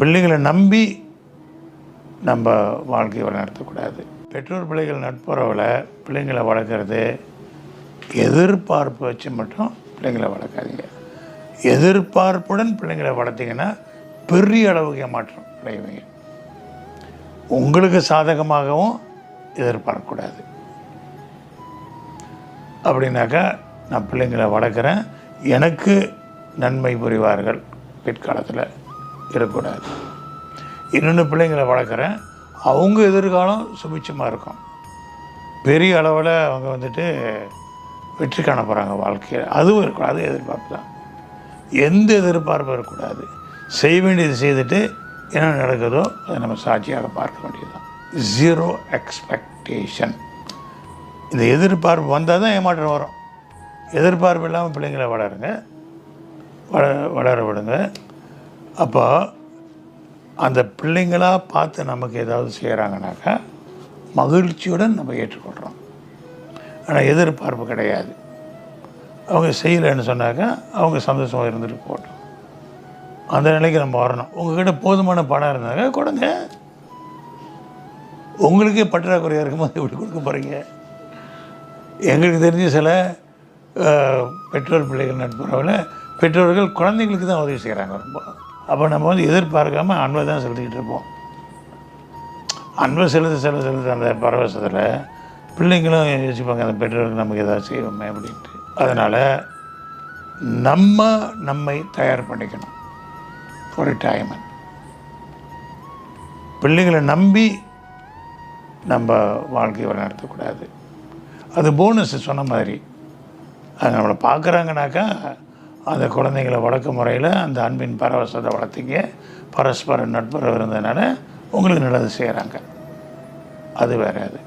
பிள்ளைங்களை நம்பி நம்ம வாழ்க்கையை நடத்தக்கூடாது. பெற்றோர் பிள்ளைகள் நட்புறவில் பிள்ளைங்களை வளர்க்குறது எதிர்பார்ப்பு வச்சு மட்டும் பிள்ளைங்களை வளர்க்காதீங்க. எதிர்பார்ப்புடன் பிள்ளைங்களை வளர்த்திங்கன்னா பெரிய அளவுக்கு ஏமாற்றம் விளைவிங்க. உங்களுக்கு சாதகமாகவும் எதிர்பார்க்கக்கூடாது. அப்படின்னாக்கா நான் பிள்ளைங்களை வளர்க்குறேன், எனக்கு நன்மை புரிவார்கள் பிற்காலத்தில் இருக்கக்கூடாது. இன்னொன்று பிள்ளைங்களை வளர்க்குறேன், அவங்க எதிர்காலம் சுபிட்சமாக இருக்கும், பெரிய அளவில் அவங்க வெற்றி காண போகிறாங்க வாழ்க்கையில், அதுவும் இருக்கக்கூடாது. அது எதிர்பார்ப்பு தான். எந்த எதிர்பார்ப்பும் இருக்கக்கூடாது. செய்ய வேண்டியது செய்துட்டு என்ன நடக்குதோ அதை நம்ம சாட்சியாக பார்க்க வேண்டியது தான். 0 எக்ஸ்பெக்டேஷன். இந்த எதிர்பார்ப்பு வந்தால் தான் ஏமாற்றம் வரும். எதிர்பார்ப்பு இல்லாமல் பிள்ளைங்களை வளர விடுங்க. அப்போ அந்த பிள்ளைங்களாக பார்த்து நமக்கு ஏதாவது செய்கிறாங்கனாக்கா மகிழ்ச்சியுடன் நம்ம ஏற்றுக்கொள்கிறோம். ஆனால் எதிர்பார்ப்பு கிடையாது. அவங்க செய்யலைன்னு சொன்னாக்கா அவங்க சந்தோஷமாக இருந்துட்டு போட்டோம். அந்த நிலைக்கு நம்ம வரணும். உங்கள்கிட்ட போதுமான பணம் இருந்தாங்க கொடுங்க. உங்களுக்கே பற்றாக்குறையாக இருக்கும்போது எப்படி கொடுக்க போகிறீங்க? எங்களுக்கு தெரிஞ்ச சில பெற்றோர் பிள்ளைகள் நட்புறவில் பெற்றோர்கள் குழந்தைங்களுக்கு தான் உதவி செய்கிறாங்க ரொம்ப. அப்போ நம்ம எதிர்பார்க்காமல் அன்பை தான் செலுத்திக்கிட்டு இருப்போம். அன்பை செலுத்த அந்த பரவசத்தில் பிள்ளைங்களும் யோசிப்பாங்க, அந்த பெற்றோருக்கு நமக்கு எதாவது செய்வோமே அப்படின்ட்டு. அதனால் நம்மை தயார் பண்ணிக்கணும் ஃபார் ரிட்டையர்மெண்ட். பிள்ளைங்களை நம்பி நம்ம வாழ்க்கையை நடத்தக்கூடாது. அது போனஸ். சொன்ன மாதிரி அது நம்மளை பார்க்குறாங்கனாக்கா அந்த குழந்தைங்களை வளர்க்க முறையில் அந்த அன்பின் பரவசத்தை வளர்த்திங்க, பரஸ்பர நட்புறவு இருந்ததுனால உங்களுக்கு நல்லது செய்கிறாங்க. அது வேறு. அது